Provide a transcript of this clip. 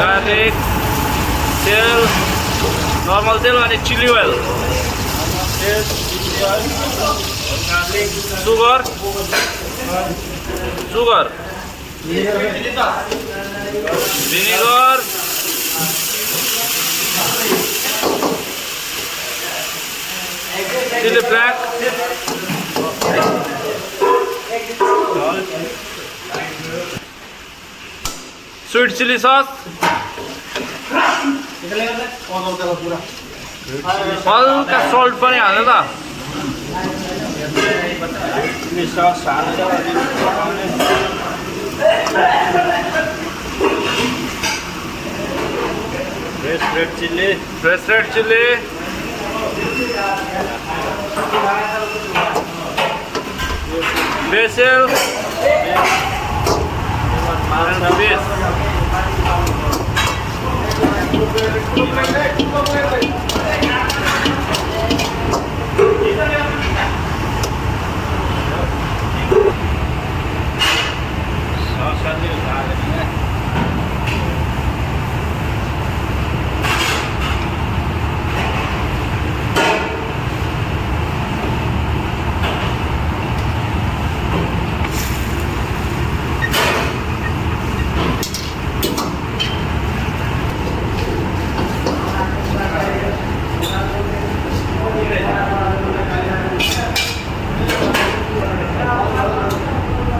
garlic, तेल, normal तेल आणि chili oil, sugar, vinegar, chili flake, sweet chili sauce, हल्का सल्ट पनि हाल्नु त fresh red chilli BECIL and fish